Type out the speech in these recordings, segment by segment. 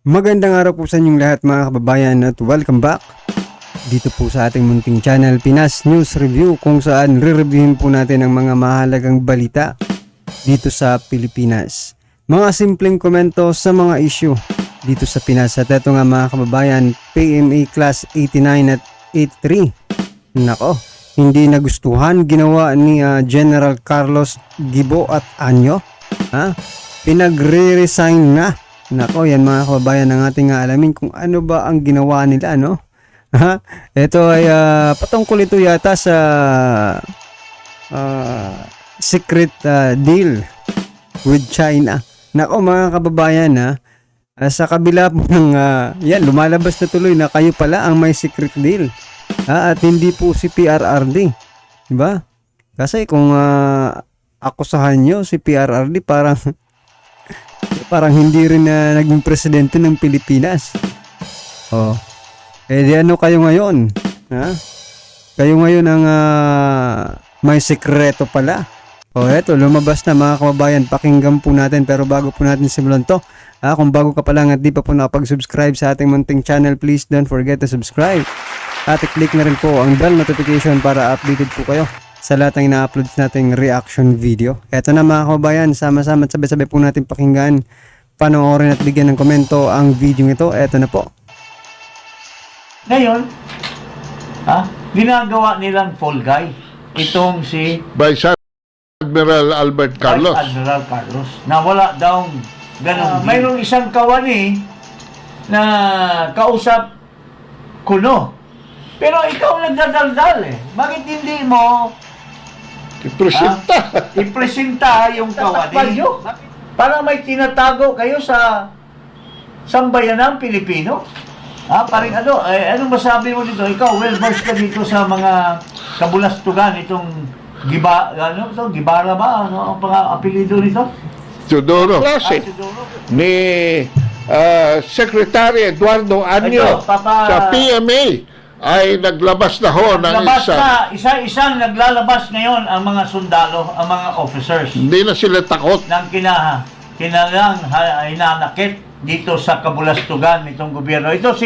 Magandang araw po sa inyong lahat mga kababayan at welcome back dito po sa ating munting channel Pinas News Review, kung saan re-reviewin po natin ang mga mahalagang balita dito sa Pilipinas. Mga simpleng komento sa mga issue dito sa Pinas. At eto nga mga kababayan, PMA Class 89 at 83. Nako, hindi nagustuhan ginawa ni General Carlos Gibo at Anyo. Pinagre-resign na. Nako, yan mga kababayan, ang ating alamin kung ano ba ang ginawa nila, no? Ito ay patungkol ito yata sa secret deal with China. Nako mga kababayan, sa kabila po ng yan, lumalabas na tuloy na kayo pala ang may secret deal. At hindi po si PRRD, diba? Kasi kung akusahan nyo si PRRD, parang hindi rin naging presidente ng Pilipinas. Di ano kayo ngayon? Kayo ngayon ang may sekreto pala. Eto, lumabas na mga kababayan. Pakinggan po natin, pero bago po natin simulan to, kung bago ka pa lang at di pa po nakapag-subscribe sa ating munting channel, please don't forget to subscribe. At i-click na rin po ang bell notification para updated po kayo sa lahat ng ina-upload nating reaction video. Eto na mga kababayan, sama-sama at sabay-sabay po natin pakinggan, panoorin at bigyan ng komento ang video ito. Eto na po. Ngayon, ginagawa nilang fall guy itong si Vice Admiral Albert Carlos. Vice Admiral Carlos na wala daw ganun. Mayroong isang kawani na kausap kuno. Pero ikaw nagdadaldal eh. Bakit hindi mo ipresenta yung kawani? Parang may tinatago kayo sa sambayanang Pilipino. Paring anong masabi mo dito? Ikaw, well-versed ka dito sa mga kabulastugan, itong Gibara ba? Ano ang apelido nito? Teodoro. Klase Teodoro. Ni Secretary Eduardo Anyo sa PMA ay naglabas na ho ng isa-isang naglalabas ngayon ang mga sundalo, ang mga officers. Hindi na sila takot. Nang kinalang hinanakit dito sa kabulastugan nitong gobyerno. Ito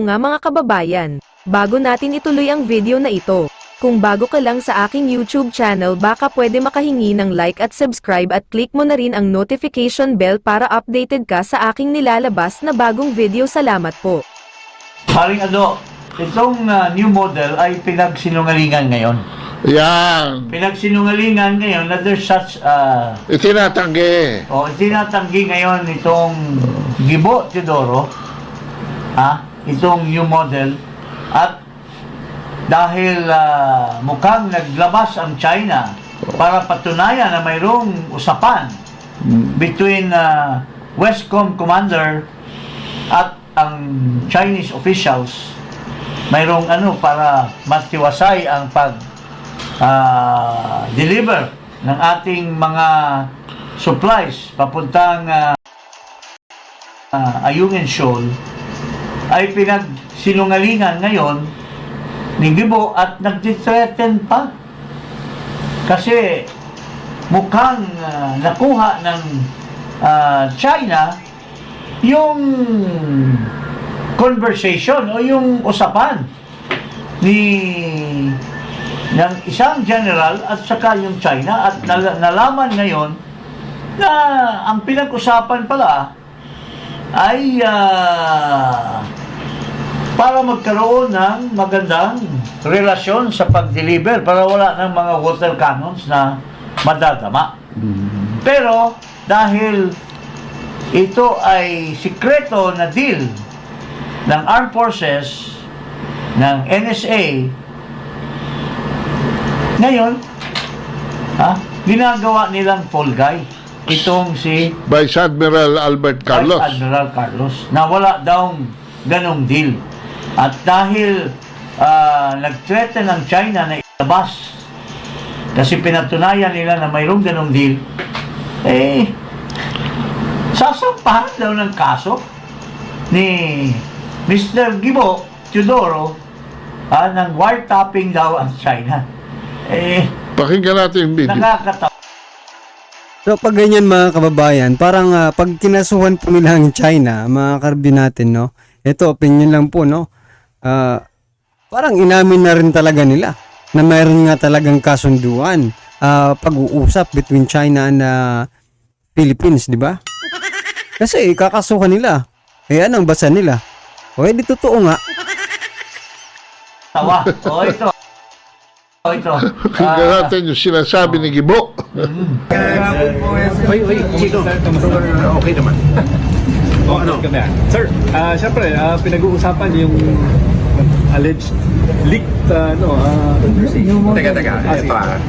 nga mga kababayan, bago natin ituloy ang video na ito, kung bago ka lang sa aking YouTube channel, baka pwede makahingi ng like at subscribe at click mo na rin ang notification bell para updated ka sa aking nilalabas na bagong video. Salamat po. Paring itong new model ay pinagsinungalingan ngayon. Yan. Pinagsinungalingan ngayon na there's such Itinatanggi. itinatanggi ngayon itong Gibo Teodoro, itong new model, at dahil mukhang naglabas ang China para patunayan na mayroong usapan between Westcom commander at ang Chinese officials, mayroong para matiwasay ang deliver ng ating mga supplies papuntang Ayungin Shoal, ay pinagsinungalingan ngayon ni Gibo at nag-threaten pa kasi mukhang nakuha ng China yung conversation o yung usapan ng isang general at saka yung China, at nalaman ngayon na ang pinag-usapan pala ay para magkaroon ng magandang relasyon sa pag-deliver, para wala ng mga water cannons na madadama. Pero dahil ito ay sikreto na deal ng Armed Forces, ng NSA, ngayon, ginagawa nilang fall guy itong si Vice Admiral Albert Carlos. Vice Admiral Carlos na wala daw ganong deal. At dahil nag-threaten ng China na ilabas kasi pinatunayan nila na mayroong ganong deal, sasampahan daw ng kaso ni Mr. Gibo Teodoro ng wiretapping daw ang China. Pakinggan natin yung video. Nakakatawa. So pag ganyan mga kababayan, parang pag kinasuhan po nila ang China, mga karbi natin, no? Ito, opinion lang po, no? Parang inamin na rin talaga nila na mayroon nga talagang kasunduan, pag-uusap between China and Philippines, di ba? Kasi kakasuhan nila. Eh anong basa nila? O di totoo nga. Tawa. O ito. O ito. Tingnan natin yung sinasabi ni Gibo. Okay naman. O ano? Sir, syempre, pinag-uusapan yung alleged leaked, Teka.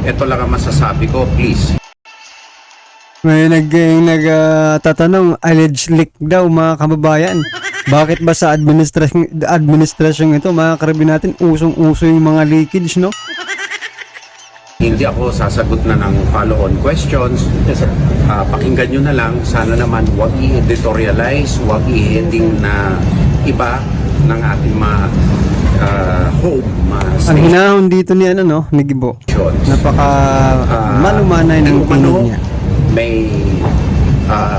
Ito lang ang masasabi ko, please. May nagtatanong, alleged leak daw mga kababayan. Bakit ba sa administrasyon ito, mga karabin natin, usong-uso yung mga leakage, no? Hindi ako sasagot na ng follow-on questions. yes sir. Pakinggan nyo na lang. Sana naman huwag i-editorialize, huwag i-heading na iba ng ating mga home Ang hinahon dito ni ano, no, ni Gibo. stations. Napaka malumanay ng opinion niya. May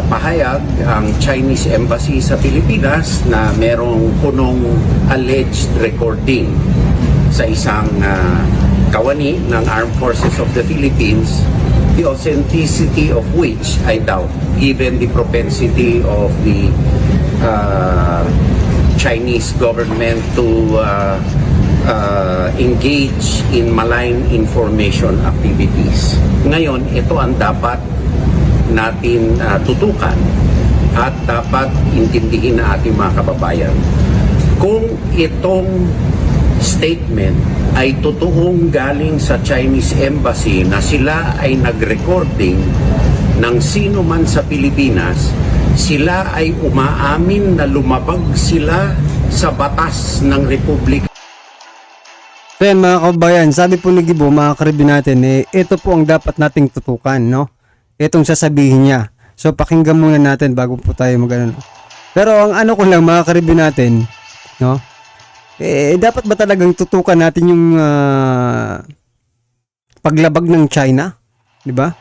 pahayag ang Chinese Embassy sa Pilipinas na merong punong alleged recording sa isang kawani ng Armed Forces of the Philippines, the authenticity of which I doubt, given the propensity of the Chinese government to engage in malign information activities. Ngayon, ito ang dapat natin tutukan at dapat intindihin na ating mga kababayan. Kung itong statement ay totoong galing sa Chinese Embassy na sila ay nag-recording ng sino man sa Pilipinas, sila ay umaamin na lumabag sila sa batas ng Republika. So yan mga kababayan, sabi po ni Gibo, mga karibin natin, ito po ang dapat nating tutukan, no? Itong sasabihin niya. So pakinggan muna natin bago po tayo magano. Pero ang ano ko lang mga karibin natin, no? Dapat ba talagang tutukan natin yung paglabag ng China? Di ba?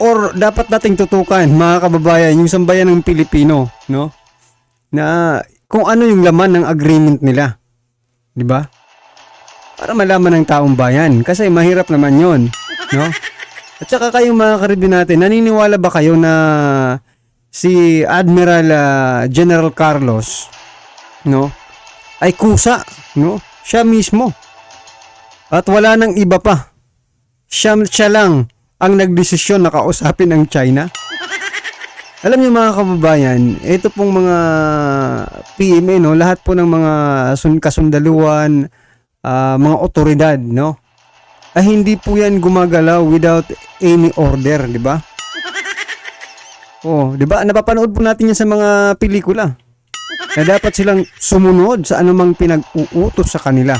Or dapat nating tutukan, mga kababayan, yung sambayan ng Pilipino, no? Na kung ano yung laman ng agreement nila. Di ba? Para malaman ng taong bayan. Kasi mahirap naman yon, no? At saka kayong mga karibin natin, naniniwala ba kayo na si Admiral General Carlos, no, ay kusa, no? Siya mismo. At wala nang iba pa. Siya lang ang nagdesisyon na kausapin ang China. Alam niyo mga kababayan, ito pong mga PMA, no, lahat po ng mga kasundaluan, mga otoridad, no, ay hindi po yan gumagalaw without any order, di ba? Oh, di ba? Napapanood po natin yan sa mga pelikula. Na dapat silang sumunod sa anumang pinag-uutos sa kanila,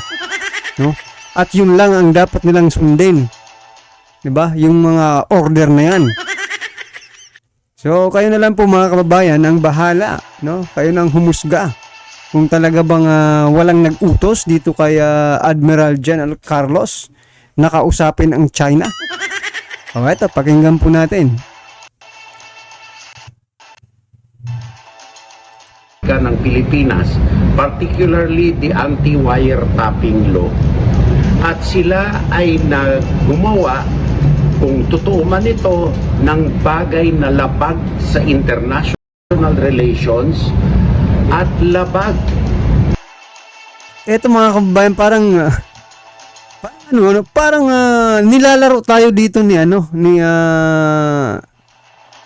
no? At yun lang ang dapat nilang sundin. 'Di ba? Yung mga order na 'yan. So, kayo na lang po mga kababayan ang bahala, no? Kayo nang humusga. Kung talaga bang walang nag-utos dito kay Admiral General Carlos na kausapin ang China. O eto, pakinggan po natin. ng Pilipinas, particularly the anti-wiretapping law. At sila ay gumawa, kung totoo man ito, ng bagay na labag sa international relations at labag. Eto mga kababayan, parang nilalaro tayo dito ni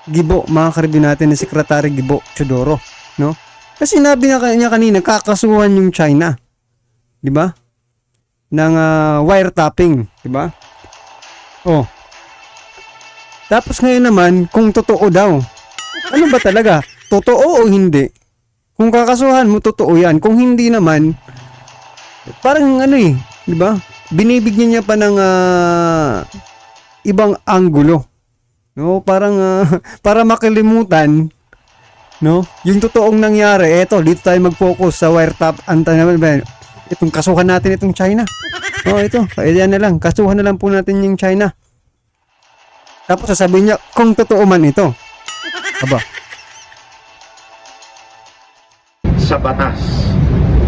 Gibo, mga karibin natin, ni Secretary Gibo Chodoro, no? Kasi sinabi niya kanina, kakasuhan yung China, di ba? Ng wiretapping, di ba? Oh. Tapos ngayon naman, kung totoo daw, ano ba talaga? Totoo o hindi? Kung kakasuhan mo, totoo yan. Kung hindi naman, parang di ba? Binibigyan niya pa ng ibang anggulo. No, parang para makalimutan, no, yung totoong nangyari. Eto, dito tayo mag-focus sa wiretap. Itong kasuhan natin itong China. Oh, ito, kaya na lang. Kasuhan na lang po natin yung China. Tapos sasabihin niya, kung totoo man ito. Aba, Sa batas,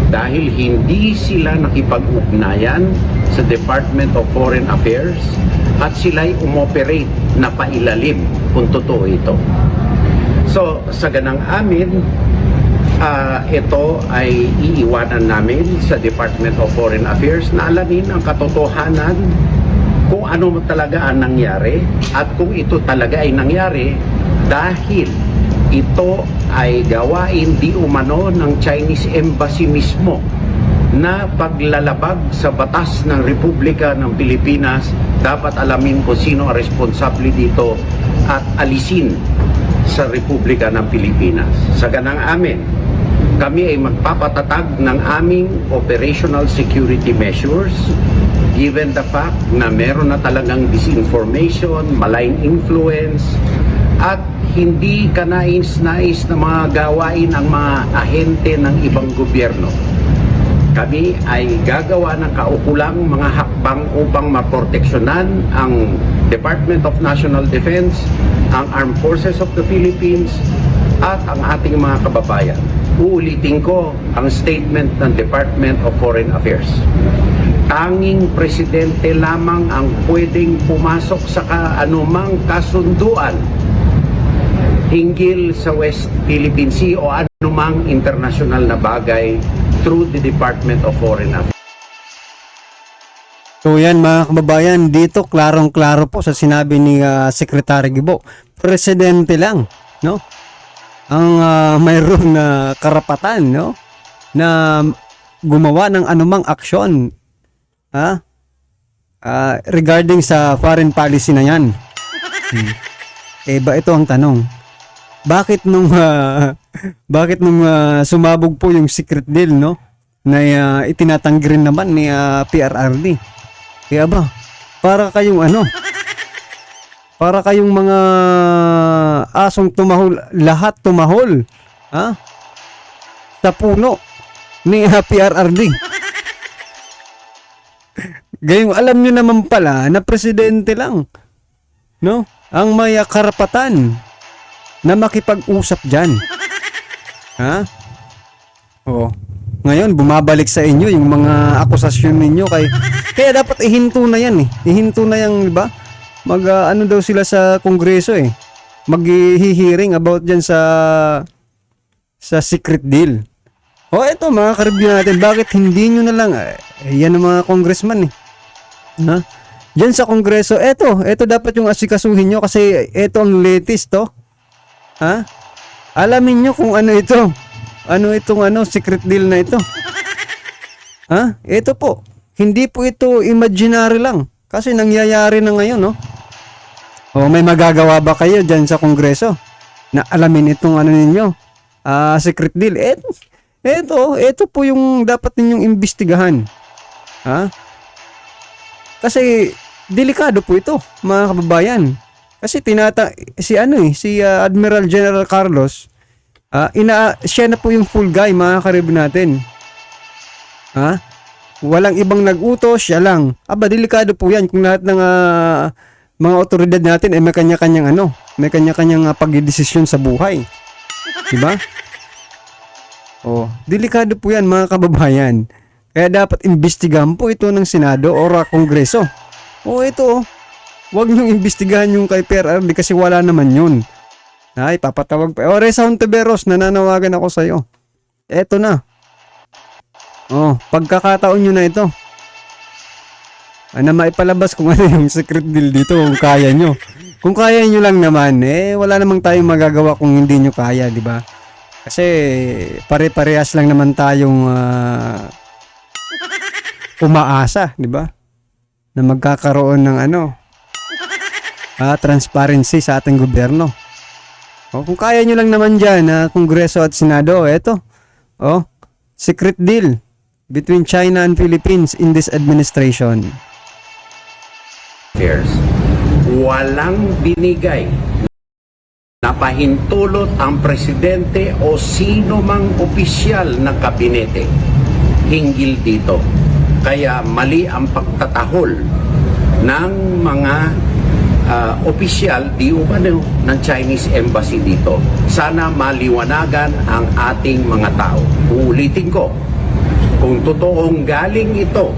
dahil hindi sila nakipag-ugnayan sa Department of Foreign Affairs at sila'y umoperate na pailalim kung totoo ito. So, sa ganang amin, ito ay iiwanan namin sa Department of Foreign Affairs na alamin ang katotohanan kung ano talaga ang nangyari at kung ito talaga ay nangyari dahil ito ay gawain di umano ng Chinese Embassy mismo na paglalabag sa batas ng Republika ng Pilipinas. Dapat alamin kung sino ang responsable dito at alisin sa Republika ng Pilipinas. Sa ganang amin, kami ay magpapatatag ng aming operational security measures given the fact na meron na talagang disinformation, malign influence, at hindi kanais-nais na mga gawain ang mga ahente ng ibang gobyerno. Kami ay gagawa ng kaukulang mga hakbang upang maproteksyonan ang Department of National Defense, ang Armed Forces of the Philippines, at ang ating mga kababayan. Uulitin ko ang statement ng Department of Foreign Affairs. Tanging presidente lamang ang pwedeng pumasok sa anumang kasunduan hinggil sa West Philippine Sea o anumang international na bagay through the Department of Foreign Affairs. so yan mga kababayan, dito klarong-klaro po sa sinabi ni Secretary Gibo. Presidente lang, no? Ang mayroon na karapatan, no? Na gumawa ng anumang aksyon, regarding sa foreign policy na yan. Ito ang tanong. Bakit nung sumabog po yung secret deal, no? Na itinatanggi rin naman ni PRRD. Kaya ba, para kayong para kayong mga asong tumahol, lahat tumahol, sa puno ni PRRD. Gayong alam nyo naman pala na presidente lang, no? Ang may karapatan na makipag-usap dyan. Oo. Ngayon, bumabalik sa inyo yung mga akusasyon ninyo kaya dapat ihinto na yan eh. Ihinto na yan, di ba? Ano daw sila sa Kongreso eh. Mag-hearing about dyan sa secret deal. Eto mga ka-review natin, bakit hindi nyo na lang, yan ang mga congressman eh. Diyan sa Kongreso, eto dapat yung asikasuhin nyo kasi eto ang latest to. Alamin nyo kung ano ito. Ano itong secret deal na ito. Ito po. Hindi po ito imaginary lang. Kasi nangyayari na ngayon, no? May magagawa ba kayo diyan sa Kongreso na alamin itong ninyo? Secret deal. Ito po yung dapat ninyong imbestigahan. Kasi delikado po ito, mga kababayan. Kasi si Admiral General Carlos, siya na po yung full guy, mga karib natin. Walang ibang nag-utos, siya lang. Delikado po yan kung lahat ng mga otoridad natin ay may kanya-kanyang may kanya-kanyang pagdedesisyon sa buhay. Diba? Delikado po yan, mga kababayan. Kaya dapat imbestigahan po ito ng Senado o Kongreso. Huwag niyong imbestigahan yung kay PRRD kasi wala naman yun. Papatawag pa. Reza Hontiveros, nananawagan ako sa'yo. Eto na. Pagkakataon nyo na ito. Na maipalabas kung ano yung secret deal dito kung kaya nyo. Kung kaya nyo lang naman, wala namang tayong magagawa kung hindi nyo kaya, di ba? Kasi pare-parehas lang naman tayong umaasa, di ba? Na magkakaroon ng transparency sa ating gobyerno. Kung kaya nyo lang naman dyan, Kongreso at Senado, eto. Secret deal between China and Philippines in this administration. Affairs. Walang binigay na pahintulot ang presidente o sino mang opisyal ng kabinete hinggil dito. Kaya mali ang pagtatahol ng mga opisyal di umano ng Chinese Embassy dito. Sana maliwanagan ang ating mga tao. Uulitin ko, kung totoong galing ito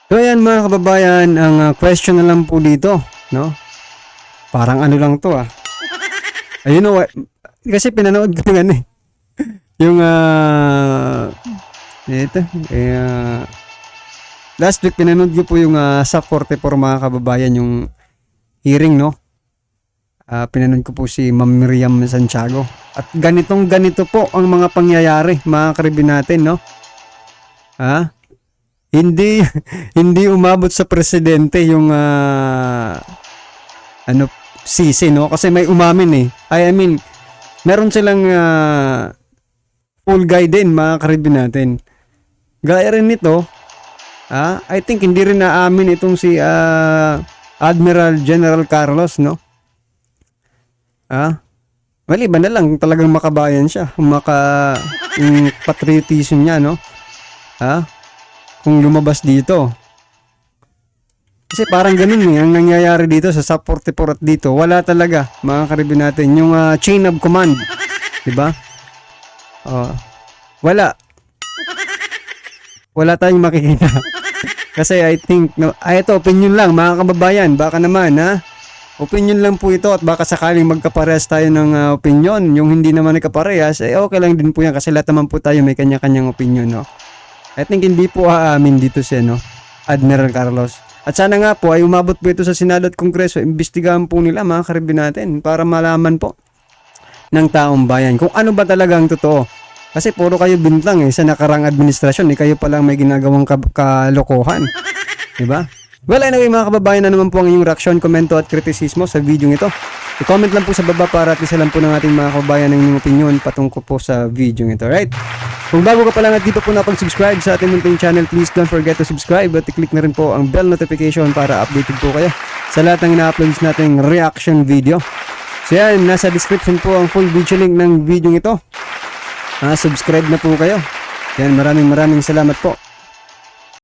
So ayan mga kababayan, ang question na lang po dito, no? Parang ano lang to Ayun o, kasi pinanood ko ng ano eh. Yung ito, last week pinanood ko po yung sa 44 mga kababayan yung hearing, no? Pinanood ko po si Ma'am Miriam Santiago. At ganito po ang mga pangyayari, mga karibin natin, no? Hindi umabot sa presidente yung sisi, no? Kasi may umamin eh. I mean, meron silang full guide din, mga karibin natin. Gaya rin nito, I think hindi rin naamin itong si Admiral General Carlos, no? Maliban na lang talagang makabayan siya, yung patriotism niya, no? Kung lumabas dito. Kasi parang ganun ang nangyayari dito sa SUP 44 at dito. Wala talaga, mga karibin natin. Yung chain of command. Diba? Wala. Wala tayong makikita. Kasi I think, ito, opinion lang, mga kababayan. Baka naman, opinion lang po ito at baka sakaling magkaparehas tayo ng opinion. Yung hindi naman nagkaparehas, okay lang din po yan kasi lahat naman po tayo may kanya-kanyang opinion, no? I think hindi po aamin dito si Admiral Carlos. At sana nga po ay umabot po ito sa Senado at Kongreso. Imbestigahan po nila, mga karibin natin, para malaman po ng taong bayan kung ano ba talaga ang totoo. Kasi puro kayo bintang sa nakarang administrasyon. Kayo palang may ginagawang kalokohan. Diba? Well, anyway mga kababayan, na naman po ang inyong reaksyon, komento at kritisismo sa video ito. I-comment lang po sa baba para at isa lang po ng ating mga kababayan ng inyong opinion patungkol po sa video ito. Right? Kung bago ka pa lang at di pa po nakapag-subscribe sa ating munting channel, please don't forget to subscribe at i-click na rin po ang bell notification para updated po kayo sa lahat ng ina-uploads nating reaction video. So yan, nasa description po ang full video link ng video ito. Subscribe na po kayo. Yan, maraming salamat po.